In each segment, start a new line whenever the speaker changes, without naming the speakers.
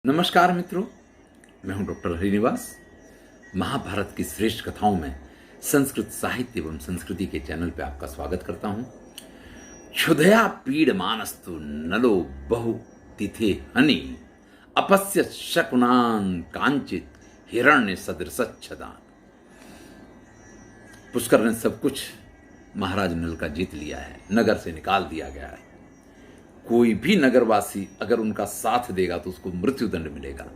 नमस्कार मित्रों, मैं हूं डॉक्टर हरिनिवास। महाभारत की श्रेष्ठ कथाओं में संस्कृत साहित्य एवं संस्कृति के चैनल पर आपका स्वागत करता हूं। क्षुधया पीड़ मानस्तु नलो बहु तिथे हनि अपस्य शकुनान कांचित हिरण्य सदृशच्छदान। पुष्कर ने सब कुछ महाराज नल का जीत लिया है, नगर से निकाल दिया गया है। कोई भी नगरवासी अगर उनका साथ देगा तो उसको मृत्युदंड मिलेगा।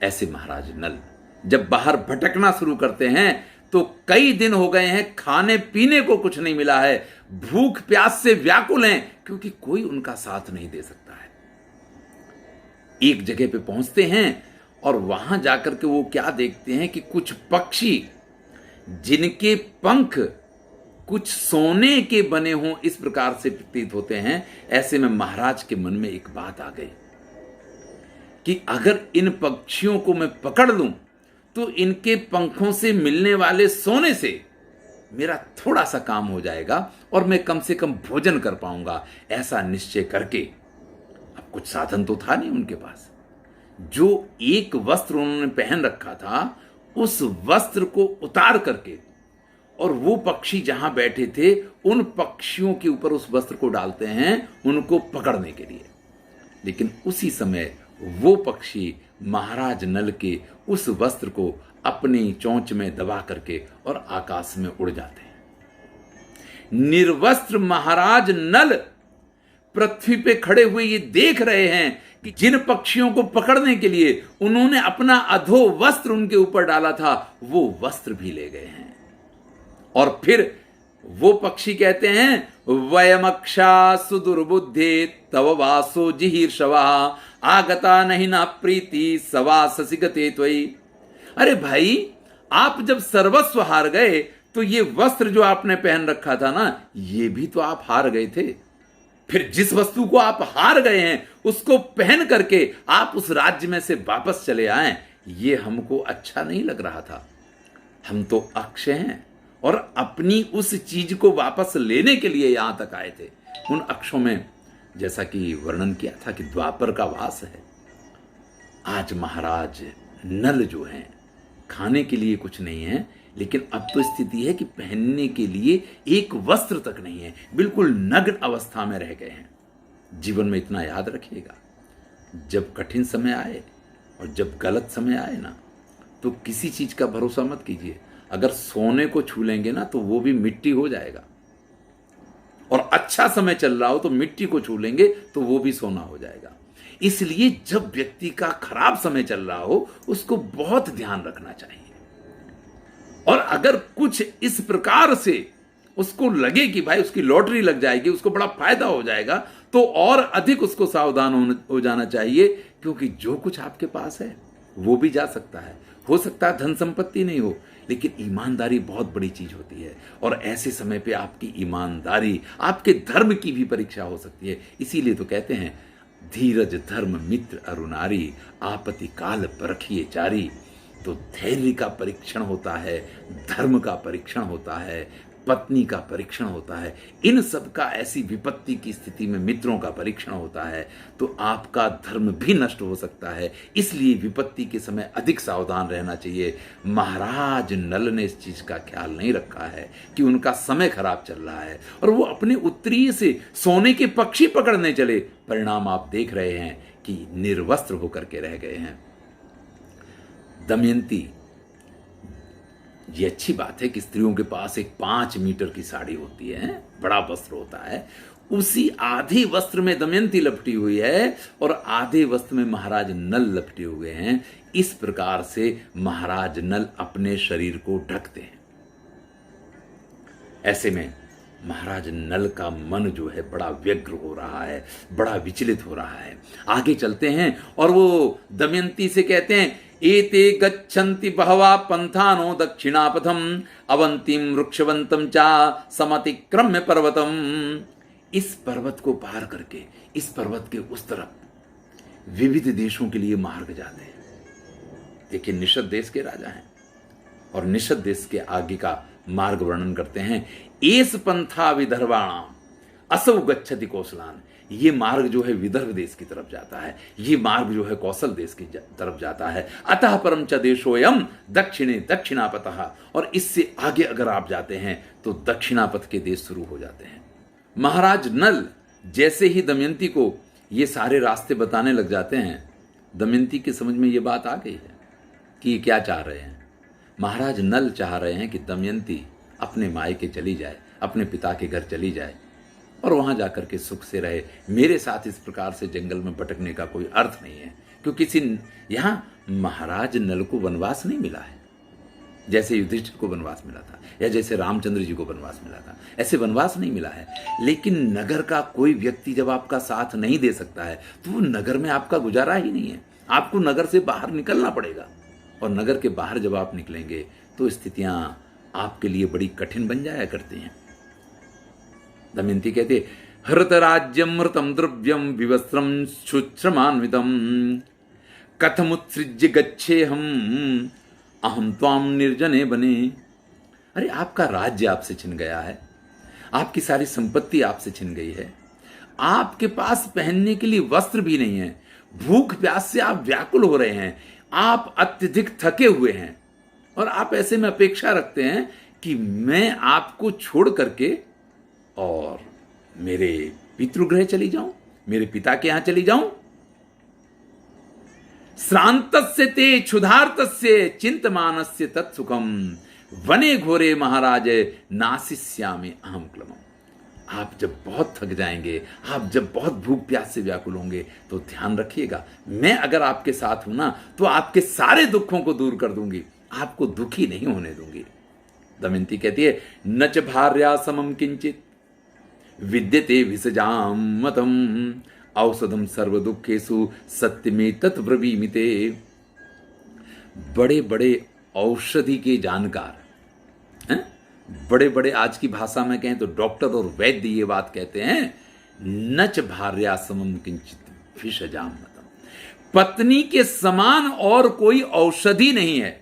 ऐसे महाराज नल जब बाहर भटकना शुरू करते हैं तो कई दिन हो गए हैं, खाने पीने को कुछ नहीं मिला है, भूख प्यास से व्याकुल हैं क्योंकि कोई उनका साथ नहीं दे सकता है। एक जगह पे पहुंचते हैं और वहां जाकर के वो क्या देखते हैं कि कुछ पक्षी जिनके पंख कुछ सोने के बने हों इस प्रकार से प्रतीत होते हैं। ऐसे में महाराज के मन में एक बात आ गई कि अगर इन पक्षियों को मैं पकड़ लूं तो इनके पंखों से मिलने वाले सोने से मेरा थोड़ा सा काम हो जाएगा और मैं कम से कम भोजन कर पाऊंगा। ऐसा निश्चय करके, अब कुछ साधन तो था नहीं उनके पास, जो एक वस्त्र उन्होंने पहन रखा था उस वस्त्र को उतार करके और वो पक्षी जहां बैठे थे उन पक्षियों के ऊपर उस वस्त्र को डालते हैं उनको पकड़ने के लिए। लेकिन उसी समय वो पक्षी महाराज नल के उस वस्त्र को अपनी चोंच में दबा करके और आकाश में उड़ जाते हैं। निर्वस्त्र महाराज नल पृथ्वी पे खड़े हुए ये देख रहे हैं कि जिन पक्षियों को पकड़ने के लिए उन्होंने अपना अधो वस्त्र उनके ऊपर डाला था वो वस्त्र भी ले गए हैं। और फिर वो पक्षी कहते हैं वयमक्षा सुदुर्बुद्धे तव वासो जिहीर्षवा आगता नहीं ना प्रीति सवा ससिगते त्वयि। अरे भाई, आप जब सर्वस्व हार गए तो ये वस्त्र जो आपने पहन रखा था ना, ये भी तो आप हार गए थे। फिर जिस वस्तु को आप हार गए हैं उसको पहन करके आप उस राज्य में से वापस चले आए, ये हमको अच्छा नहीं लग रहा था। हम तो अक्षय हैं और अपनी उस चीज को वापस लेने के लिए यहां तक आए थे। उन अक्षों में जैसा कि वर्णन किया था कि द्वापर का वास है। आज महाराज नल जो हैं खाने के लिए कुछ नहीं है, लेकिन अब तो स्थिति है कि पहनने के लिए एक वस्त्र तक नहीं है, बिल्कुल नग्न अवस्था में रह गए हैं। जीवन में इतना याद रखिएगा, जब कठिन समय आए और जब गलत समय आए ना, तो किसी चीज का भरोसा मत कीजिए। अगर सोने को छू लेंगे ना तो वो भी मिट्टी हो जाएगा, और अच्छा समय चल रहा हो तो मिट्टी को छू लेंगे तो वो भी सोना हो जाएगा। इसलिए जब व्यक्ति का खराब समय चल रहा हो उसको बहुत ध्यान रखना चाहिए। और अगर कुछ इस प्रकार से उसको लगे कि भाई उसकी लॉटरी लग जाएगी, उसको बड़ा फायदा हो जाएगा, तो और अधिक उसको सावधान हो जाना चाहिए, क्योंकि जो कुछ आपके पास है वो भी जा सकता है। हो सकता है धन संपत्ति नहीं हो, लेकिन ईमानदारी बहुत बड़ी चीज होती है, और ऐसे समय पे आपकी ईमानदारी आपके धर्म की भी परीक्षा हो सकती है। इसीलिए तो कहते हैं धीरज धर्म मित्र अरुनारी आपत्ति काल परखिए चारी। तो धैर्य का परीक्षण होता है, धर्म का परीक्षण होता है, पत्नी का परीक्षण होता है, इन सब का ऐसी विपत्ति की स्थिति में मित्रों का परीक्षण होता है। तो आपका धर्म भी नष्ट हो सकता है, इसलिए विपत्ति के समय अधिक सावधान रहना चाहिए। महाराज नल ने इस चीज का ख्याल नहीं रखा है कि उनका समय खराब चल रहा है और वो अपने उत्तरीय से सोने के पक्षी पकड़ने चले। परिणाम आप देख रहे हैं कि निर्वस्त्र होकर के रह गए हैं। दमयंती, ये अच्छी बात है कि स्त्रियों के पास एक 5 मीटर की साड़ी होती है, बड़ा वस्त्र होता है, उसी आधे वस्त्र में दमयंती लपटी हुई है और आधे वस्त्र में महाराज नल लपटे हुए हैं। इस प्रकार से महाराज नल अपने शरीर को ढकते हैं। ऐसे में महाराज नल का मन जो है बड़ा व्यग्र हो रहा है, बड़ा विचलित हो रहा है। आगे चलते हैं और वो दमयंती से कहते हैं एते गच्छन्ति बहवा पंथानो दक्षिणापथम अवंतिम वृक्षवंतम चा समतिक्रम्य पर्वतम। इस पर्वत को पार करके इस पर्वत के उस तरफ विविध देशों के लिए मार्ग जाते हैं। देखिए, निषद देश के राजा हैं और निषद देश के आगे का मार्ग वर्णन करते हैं। एस पंथा विदर्भाणाम असौ गच्छति कौशलान, ये मार्ग जो है विदर्भ देश की तरफ जाता है, ये मार्ग जो है कौशल देश की तरफ जाता है। अतः परम च देशोयम दक्षिणे दक्षिणापतः, और इससे आगे अगर आप जाते हैं तो दक्षिणापथ के देश शुरू हो जाते हैं। महाराज नल जैसे ही दमयंती को ये सारे रास्ते बताने लग जाते हैं, दमयंती की समझ में ये बात आ गई है कि ये क्या चाह रहे हैं। महाराज नल चाह रहे हैं कि दमयंती अपने मायके चली जाए, अपने पिता के घर चली जाए और वहां जाकर के सुख से रहे। मेरे साथ इस प्रकार से जंगल में भटकने का कोई अर्थ नहीं है, क्योंकि यहां महाराज नल को वनवास नहीं मिला है जैसे युधिष्ठिर को वनवास मिला था, या जैसे रामचंद्र जी को वनवास मिला था, ऐसे वनवास नहीं मिला है। लेकिन नगर का कोई व्यक्ति जब आपका साथ नहीं दे सकता है तो वो नगर में आपका गुजारा ही नहीं है, आपको नगर से बाहर निकलना पड़ेगा। और नगर के बाहर जब आप निकलेंगे तो स्थितियां आपके लिए बड़ी कठिन बन जाया करती हैं। दमयंती कहते, हृत राज्यम मृतम द्रव्यम विवस्त्रम शुश्रमान्वितम कथमुत्सृज्य गच्छे हम अहम त्वाम निर्जने बने। अरे आपका राज्य आपसे छिन गया है, आपकी सारी संपत्ति आपसे छिन गई है, आपके पास पहनने के लिए वस्त्र भी नहीं है, भूख प्यास से आप व्याकुल हो रहे हैं, आप अत्यधिक थके हुए हैं, और आप ऐसे में अपेक्षा रखते हैं कि मैं आपको छोड़ करके और मेरे पितृगृह चली जाऊं, मेरे पिता के यहां चली जाऊं। श्रांतस्य ते क्षुधार्तस्य चिंतमानस्य तत्सुखम वने घोरे महाराज नासिष्यामि अहम क्लमम। आप जब बहुत थक जाएंगे, आप जब बहुत भूख प्यास से व्याकुल होंगे तो ध्यान रखिएगा, मैं अगर आपके साथ हूं ना तो आपके सारे दुखों को दूर कर दूंगी, आपको दुखी नहीं होने दूंगी। दमयंती कहती है, न च भार्या समम किंचित विद्यते विसजाम मतम औषधम सर्व दुखेषु सत्यमें तत्ब्रवीमिते। बड़े बड़े औषधि के जानकार हैं, बड़े बड़े आज की भाषा में कहें तो डॉक्टर और वैद्य ये बात कहते हैं, नच भार्या समम किंचित विषजाम मतम, पत्नी के समान और कोई औषधि नहीं है।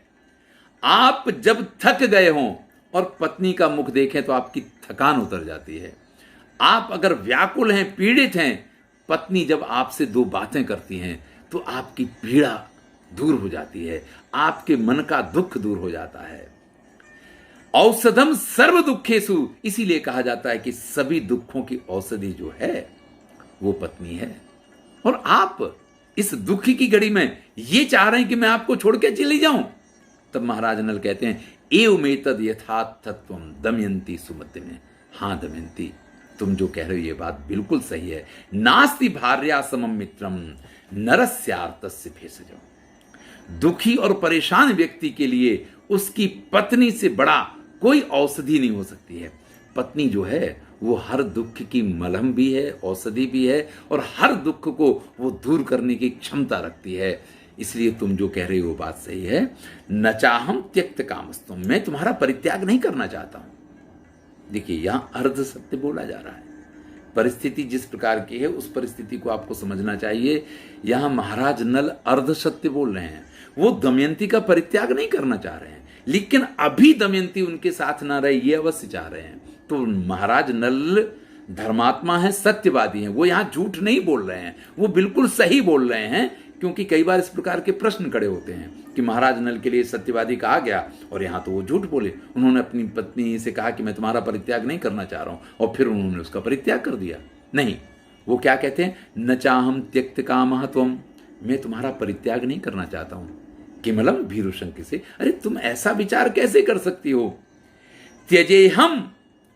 आप जब थक गए हों और पत्नी का मुख देखें तो आपकी थकान उतर जाती है। आप अगर व्याकुल हैं, पीड़ित हैं, पत्नी जब आपसे दो बातें करती हैं तो आपकी पीड़ा दूर हो जाती है, आपके मन का दुख दूर हो जाता है। औषधम सर्व दुखेषु, इसीलिए कहा जाता है कि सभी दुखों की औषधि जो है वो पत्नी है। और आप इस दुखी की घड़ी में ये चाह रहे हैं कि मैं आपको छोड़ के चली जाऊं। तब महाराज नल कहते हैं, एवमेतद यथार्थत्वम दमयंती सुमति में। हां दमयंती, तुम जो कह रहे हो ये बात बिल्कुल सही है। नास्ति भार्या समम मित्रम नरस्यार्तस्य भेषजम। दुखी और परेशान व्यक्ति के लिए उसकी पत्नी से बड़ा कोई औषधि नहीं हो सकती है। पत्नी जो है वो हर दुख की मलहम भी है, औषधि भी है, और हर दुख को वो दूर करने की क्षमता रखती है। इसलिए तुम जो कह रहे हो वो बात सही है। न चाहम त्यक्त कामस्तुम, मैं तुम्हारा परित्याग नहीं करना चाहता हूं। देखिए यहां अर्ध सत्य बोला जा रहा है, परिस्थिति जिस प्रकार की है उस परिस्थिति को आपको समझना चाहिए। यहां महाराज नल अर्ध सत्य बोल रहे हैं, वो दमयंती का परित्याग नहीं करना चाह रहे हैं, लेकिन अभी दमयंती उनके साथ ना रहे ये अवश्य चाह रहे हैं। तो महाराज नल धर्मात्मा है, सत्यवादी हैं, वो यहां झूठ नहीं बोल रहे हैं, वो बिल्कुल सही बोल रहे हैं। क्योंकि कई बार इस प्रकार के प्रश्न खड़े होते हैं कि महाराज नल के लिए सत्यवादी कहा गया और यहां तो वो झूठ बोले। उन्होंने अपनी पत्नी से कहा कि मैं तुम्हारा परित्याग नहीं करना चाह रहा हूं, और फिर उन्होंने उसका परित्याग कर दिया। नहीं, वो क्या कहते हैं, न चाहम त्यक्त कामः त्वम, मैं तुम्हारा परित्याग नहीं करना चाहता हूं। किमलम भीरुशंक से, अरे तुम ऐसा विचार कैसे कर सकती हो। त्यजे हम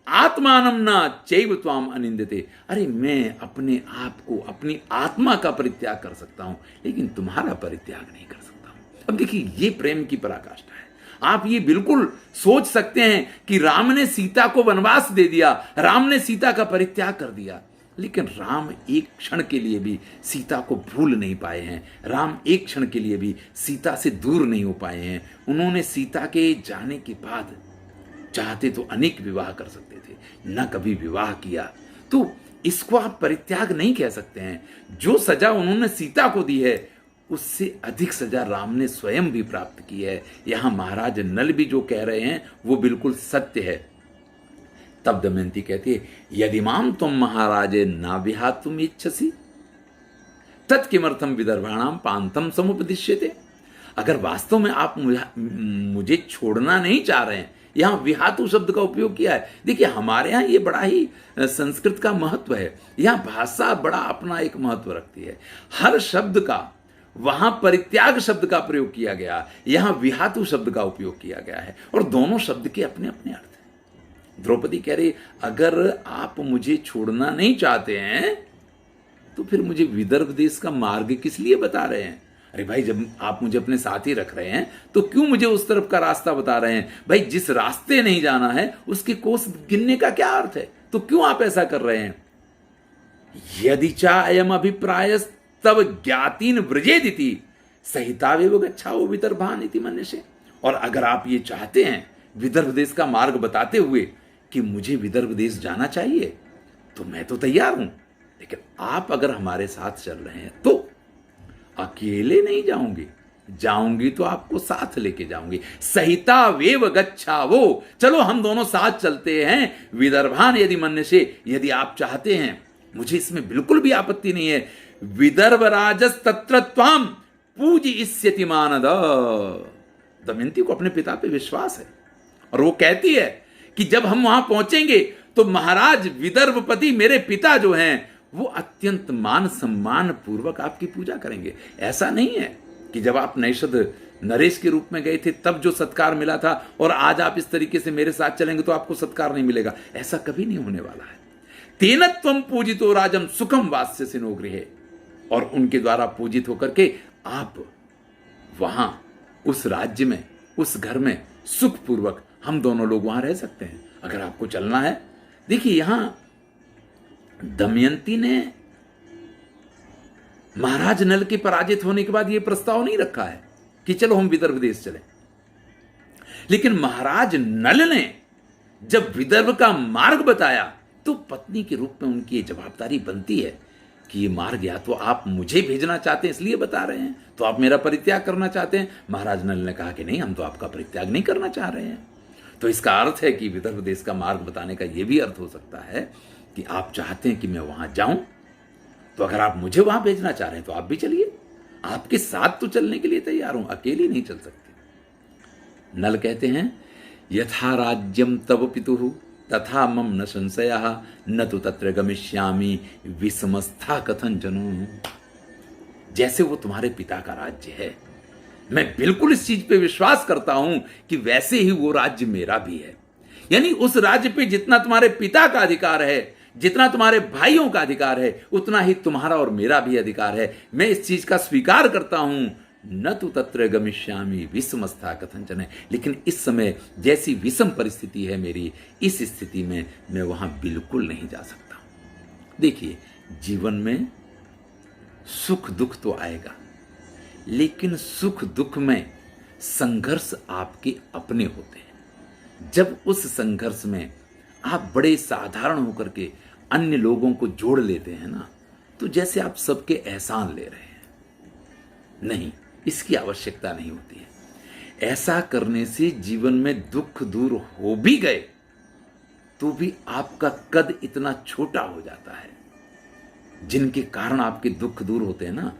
आत्मानम ना चैव त्वाम अनिंदते, अरे मैं अपने आप को, अपनी आत्मा का परित्याग कर सकता हूं, लेकिन तुम्हारा परित्याग नहीं कर सकता हूं। अब देखिए ये प्रेम की पराकाष्ठा है। आप ये बिल्कुल सोच सकते हैं कि राम ने सीता को वनवास दे दिया, राम ने सीता का परित्याग कर दिया, लेकिन राम एक क्षण के लिए भी सीता को भूल नहीं पाए हैं। राम एक क्षण के लिए भी सीता से दूर नहीं हो पाए हैं। उन्होंने सीता के जाने के बाद चाहते तो अनेक विवाह कर सकते थे, न कभी विवाह किया। तो इसको आप परित्याग नहीं कह सकते हैं। जो सजा उन्होंने सीता को दी है उससे अधिक सजा राम ने स्वयं भी प्राप्त की है। यहां महाराज नल भी जो कह रहे हैं वो बिल्कुल सत्य है। तब दमयंती कहती है, यदि माम तुम महाराजे ना विहातुम इच्छसी तत्किमर्थम विदर्भाणाम पांतम समुपदिश्यते। अगर वास्तव में आप मुझे छोड़ना नहीं चाह रहे हैं, यहां विहातु शब्द का उपयोग किया है। देखिए हमारे यहां ये बड़ा ही संस्कृत का महत्व है, यहां भाषा बड़ा अपना एक महत्व रखती है। हर शब्द का वहां परित्याग शब्द का प्रयोग किया गया, यहां विहातु शब्द का उपयोग किया गया है, और दोनों शब्द के अपने अपने अर्थ हैं। द्रौपदी कह रही, अगर आप मुझे छोड़ना नहीं चाहते हैं तो फिर मुझे विदर्भ देश का मार्ग किस लिए बता रहे हैं? अरे भाई, जब आप मुझे अपने साथ ही रख रहे हैं तो क्यों मुझे उस तरफ का रास्ता बता रहे हैं? भाई, जिस रास्ते नहीं जाना है उसके कोस गिनने का क्या अर्थ है? तो क्यों आप ऐसा कर रहे हैं? यदि चा अयम अभिप्राय तब ज्ञातीन व्रजेदिति सहितावेव गच्छाओ विदर्भान इति मन्यसे। और अगर आप ये चाहते हैं विदर्भ देश का मार्ग बताते हुए कि मुझे विदर्भ देश जाना चाहिए, तो मैं तो तैयार हूं, लेकिन आप अगर हमारे साथ चल रहे हैं तो अकेले नहीं जाऊंगी, जाऊंगी तो आपको साथ लेके जाऊंगी। सहिता वेव गच्छावो, चलो हम दोनों साथ चलते हैं। विदर्भान यदि मन्यसे, यदि आप चाहते हैं, मुझे इसमें बिल्कुल भी आपत्ति नहीं है। विदर्भ राजस तत्र त्वाम पूजयिष्यति मानद। दमयंती को अपने पिता पे विश्वास है और वो कहती है कि जब हम वहां पहुंचेंगे तो महाराज विदर्भपति मेरे पिता जो हैं वो अत्यंत मान सम्मान पूर्वक आपकी पूजा करेंगे। ऐसा नहीं है कि जब आप नैषद नरेश के रूप में गए थे तब जो सत्कार मिला था और आज आप इस तरीके से मेरे साथ चलेंगे तो आपको सत्कार नहीं मिलेगा। ऐसा कभी नहीं होने वाला है। तेन त्वम पूजितो राजम सुखम वास्यसिनो गृहे, और उनके द्वारा पूजित होकर के आप वहां उस राज्य में, उस घर में सुखपूर्वक हम दोनों लोग वहां रह सकते हैं। अगर आपको चलना है, देखिए यहां दमयंती ने महाराज नल के पराजित होने के बाद यह प्रस्ताव नहीं रखा है कि चलो हम विदर्भ देश चलें, लेकिन महाराज नल ने जब विदर्भ का मार्ग बताया तो पत्नी के रूप में उनकी जवाबदारी बनती है कि ये मार्ग या तो आप मुझे भेजना चाहते हैं इसलिए बता रहे हैं, तो आप मेरा परित्याग करना चाहते हैं। महाराज नल ने कहा कि नहीं, हम तो आपका परित्याग नहीं करना चाह रहे हैं। तो इसका अर्थ है कि विदर्भ देश का मार्ग बताने का यह भी अर्थ हो सकता है कि आप चाहते हैं कि मैं वहां जाऊं, तो अगर आप मुझे वहां भेजना चाह रहे हैं तो आप भी चलिए, आपके साथ तो चलने के लिए तैयार हूं, अकेली नहीं चल सकती। नल कहते हैं, यथा राज्यम तव पितुः तथा मम न संशयः न तो तत्र गमिष्यामि विषमस्था कथन जनु। जैसे वो तुम्हारे पिता का राज्य है, मैं बिल्कुल इस चीज पे विश्वास करता हूं कि वैसे ही वो राज्य मेरा भी है। यानी उस राज्य पे जितना तुम्हारे पिता का अधिकार है, जितना तुम्हारे भाइयों का अधिकार है, उतना ही तुम्हारा और मेरा भी अधिकार है। मैं इस चीज का स्वीकार करता हूं। न तो तत्र गमिष्यामि विषमस्था कथंचन। लेकिन इस समय जैसी विषम परिस्थिति है मेरी, इस स्थिति में मैं वहां बिल्कुल नहीं जा सकता। देखिए, जीवन में सुख दुख तो आएगा, लेकिन सुख दुख में संघर्ष आपके अपने होते हैं। जब उस संघर्ष में आप बड़े साधारण होकर के अन्य लोगों को जोड़ लेते हैं ना, तो जैसे आप सबके एहसान ले रहे हैं। नहीं, इसकी आवश्यकता नहीं होती है। ऐसा करने से जीवन में दुख दूर हो भी गए तो भी आपका कद इतना छोटा हो जाता है। जिनके कारण आपके दुख दूर होते हैं ना,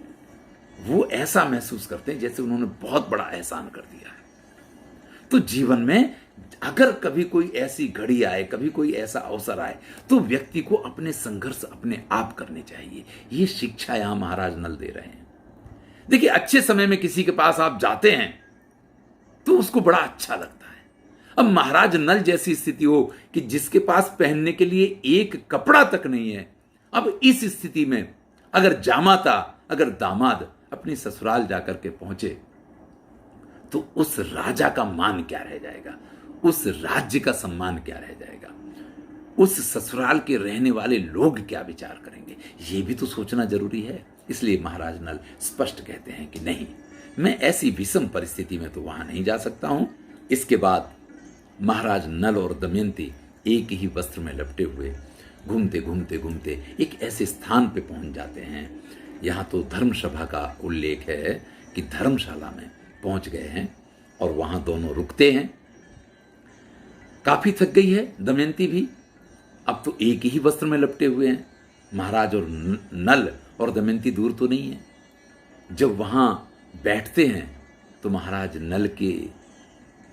वो ऐसा महसूस करते हैं जैसे उन्होंने बहुत बड़ा एहसान कर दिया है। तो जीवन में अगर कभी कोई ऐसी घड़ी आए, कभी कोई ऐसा अवसर आए, तो व्यक्ति को अपने संघर्ष अपने आप करने चाहिए। ये शिक्षा यहां महाराज नल दे रहे हैं। देखिए, अच्छे समय में किसी के पास आप जाते हैं तो उसको बड़ा अच्छा लगता है। अब महाराज नल जैसी स्थिति हो कि जिसके पास पहनने के लिए एक कपड़ा तक नहीं है, अब इस स्थिति में अगर जामाता, अगर दामाद अपनी ससुराल जाकर के पहुंचे तो उस राजा का मान क्या रह जाएगा, उस राज्य का सम्मान क्या रह जाएगा, उस ससुराल के रहने वाले लोग क्या विचार करेंगे, ये भी तो सोचना जरूरी है। इसलिए महाराज नल स्पष्ट कहते हैं कि नहीं, मैं ऐसी विषम परिस्थिति में तो वहां नहीं जा सकता हूं। इसके बाद महाराज नल और दमयंती एक ही वस्त्र में लपटे हुए घूमते घूमते घूमते एक ऐसे स्थान पे पहुंच जाते हैं। यहां तो धर्मसभा का उल्लेख है कि धर्मशाला में पहुंच गए हैं और वहां दोनों रुकते हैं। काफी थक गई है दमयंती भी, अब तो एक ही वस्त्र में लपटे हुए हैं। महाराज और नल और दमयंती दूर तो नहीं है। जब वहां बैठते हैं तो महाराज नल के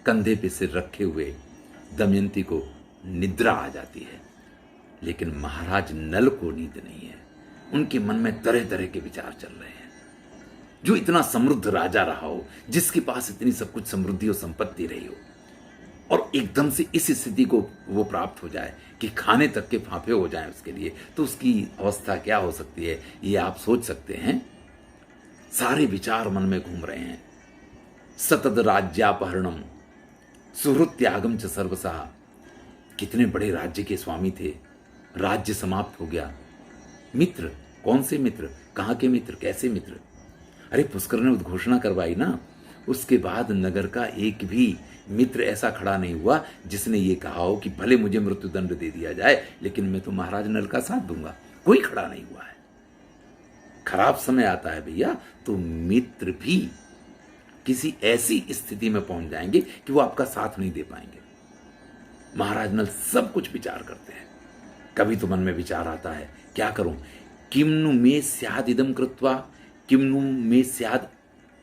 कंधे पे सिर रखे हुए दमयंती को निद्रा आ जाती है, लेकिन महाराज नल को नींद नहीं है। उनके मन में तरह तरह के विचार चल रहे हैं। जो इतना समृद्ध राजा रहा हो, जिसके पास इतनी सब कुछ समृद्धि और संपत्ति रही हो, और एकदम से इस स्थिति को वो प्राप्त हो जाए कि खाने तक के फांफे हो जाएं उसके लिए, तो उसकी अवस्था क्या हो सकती है, ये आप सोच सकते हैं। सारे विचार मन में घूम रहे हैं। सतद राज्यापहरणम सुहृत त्यागम च सर्वसा। कितने बड़े राज्य के स्वामी थे, राज्य समाप्त हो गया। मित्र, कौन से मित्र, कहां के मित्र, कैसे मित्र? अरे पुष्कर ने उद्घोषणा करवाई ना, उसके बाद नगर का एक भी मित्र ऐसा खड़ा नहीं हुआ जिसने ये कहा हो कि भले मुझे मृत्युदंड दे दिया जाए, लेकिन मैं तो महाराज नल का साथ दूंगा। कोई खड़ा नहीं हुआ है। खराब समय आता है भैया, तो मित्र भी किसी ऐसी स्थिति में पहुंच जाएंगे कि वो आपका साथ नहीं दे पाएंगे। महाराज नल सब कुछ विचार करते हैं। कभी तो मन में विचार आता है, क्या करूं, किम्नु मे स्याद इदम कृत्वा किम्नु मे स्याद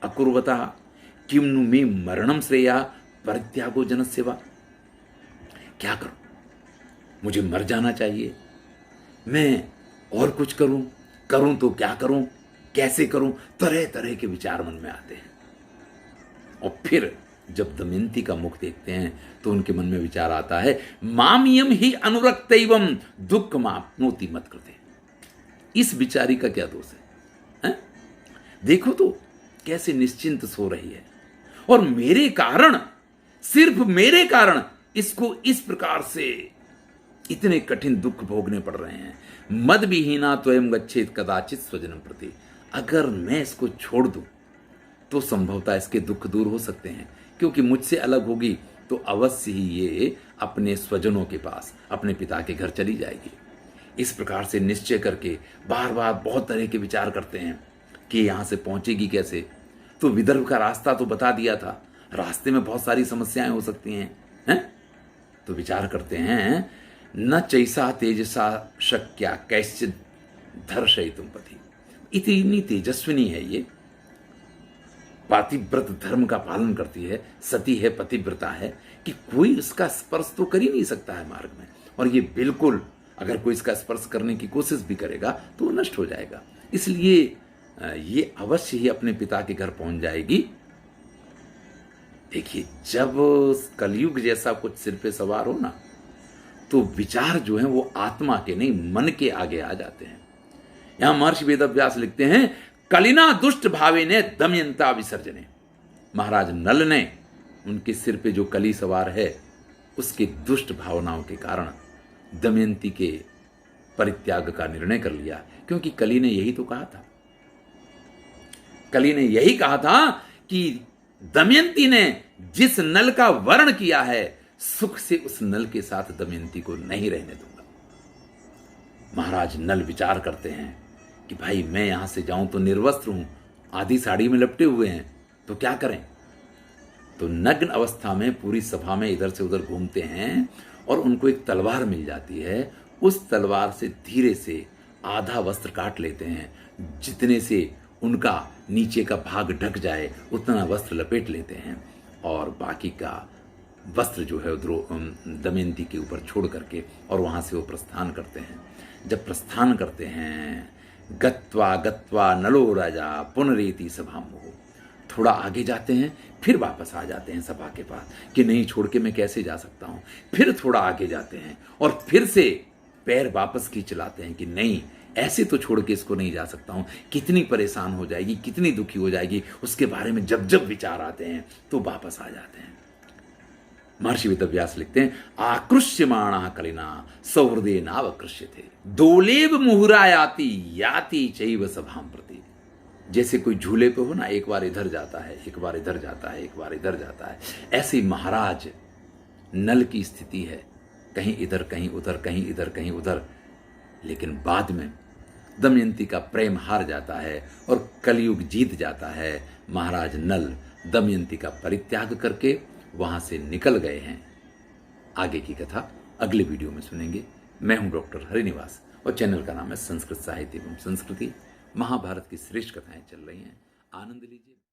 अकुर्वता किम्नु मे मरणम श्रेया परित्यागो जनसेवा। क्या करूं, मुझे मर जाना चाहिए, मैं और कुछ करूं तो क्या करूं, कैसे करूं, तरह तरह के विचार मन में आते हैं। और फिर जब दमयंती का मुख देखते हैं तो उनके मन में विचार आता है, मामियम ही अनुरक्तैवम दुख माप्नोति मत कृते। इस बिचारी का क्या दोष है? देखो तो कैसे निश्चिंत सो रही है, और मेरे कारण, सिर्फ मेरे कारण इसको इस प्रकार से इतने कठिन दुख भोगने पड़ रहे हैं। मद विहीना त्वयं गच्छेत कदाचित स्वजनम प्रति। अगर मैं इसको छोड़ दूं तो संभवतः इसके दुख दूर हो सकते हैं, क्योंकि मुझसे अलग होगी तो अवश्य ही ये अपने स्वजनों के पास, अपने पिता के घर चली जाएगी। इस प्रकार से निश्चय करके बार बार बहुत तरह के विचार करते हैं कि यहां से पहुंचेगी कैसे। तो विदर्भ का रास्ता तो बता दिया था, रास्ते में बहुत सारी समस्याएं हो सकती हैं, तो विचार करते हैं, न चैसा तेजसा शक्या कैश्चित धर्षयितुम पति। इतनी तेजस्विनी है ये, पातिव्रत धर्म का पालन करती है, सती है, पतिव्रता है, कि कोई इसका स्पर्श तो कर ही नहीं सकता है मार्ग में। और ये बिल्कुल, अगर कोई इसका स्पर्श करने की कोशिश भी करेगा तो वो नष्ट हो जाएगा। इसलिए ये अवश्य ही अपने पिता के घर पहुंच जाएगी। देखिए, जब कलयुग जैसा कुछ सिर पे सवार हो ना, तो विचार जो है वो आत्मा के नहीं, मन के आगे आ जाते हैं। यहां महर्षि वेदव्यास लिखते हैं, कलिना दुष्ट भावे ने दमयंता विसर्जने। महाराज नल ने उनके सिर पे जो कली सवार है, उसके दुष्ट भावनाओं के कारण दमयंती के परित्याग का निर्णय कर लिया। क्योंकि कली ने यही तो कहा था, कली ने यही कहा था कि दमयंती ने जिस नल का वर्ण किया है, सुख से उस नल के साथ दमयंती को नहीं रहने दूंगा। महाराज नल विचार करते हैं कि भाई मैं यहां से जाऊं तो निर्वस्त्र हूं, आधी साड़ी में लपटे हुए हैं, तो क्या करें। तो नग्न अवस्था में पूरी सभा में इधर से उधर घूमते हैं और उनको एक तलवार मिल जाती है। उस तलवार से धीरे से आधा वस्त्र काट लेते हैं, जितने से उनका नीचे का भाग ढक जाए उतना वस्त्र लपेट लेते हैं, और बाकी का वस्त्र जो है दमयंती के ऊपर छोड़ करके और वहां से वो प्रस्थान करते हैं। जब प्रस्थान करते हैं, गत्वा गत्वा नलो राजा पुनरेति सभा मोह, थोड़ा आगे जाते हैं, फिर वापस आ जाते हैं सभा के पास कि नहीं, छोड़ के मैं कैसे जा सकता हूं। फिर थोड़ा आगे जाते हैं और फिर से पैर वापस खींच लाते हैं कि नहीं, ऐसे तो छोड़ के इसको नहीं जा सकता हूं। कितनी परेशान हो जाएगी, कितनी दुखी हो जाएगी, उसके बारे में जब जब विचार आते हैं तो वापस आ जाते हैं। महर्षि वेदव्यास लिखते हैं, आकृष्यमाणा कलिना सौहृदे नावकृष्य थे दोलेव मुहुरा याति चैव सभाम प्रति। जैसे कोई झूले पे हो ना, एक बार इधर जाता है, एक बार इधर जाता है, एक बार इधर जाता है, ऐसे ही महाराज नल की स्थिति है, कहीं इधर कहीं उधर, कहीं इधर कहीं उधर। लेकिन बाद में दमयंती का प्रेम हार जाता है और कलयुग जीत जाता है। महाराज नल दमयंती का परित्याग करके वहां से निकल गए हैं। आगे की कथा अगले वीडियो में सुनेंगे। मैं हूं डॉक्टर हरिनिवास और चैनल का नाम है संस्कृत साहित्य एवं संस्कृति। महाभारत की श्रेष्ठ कथाएं चल रही हैं, आनंद लीजिए।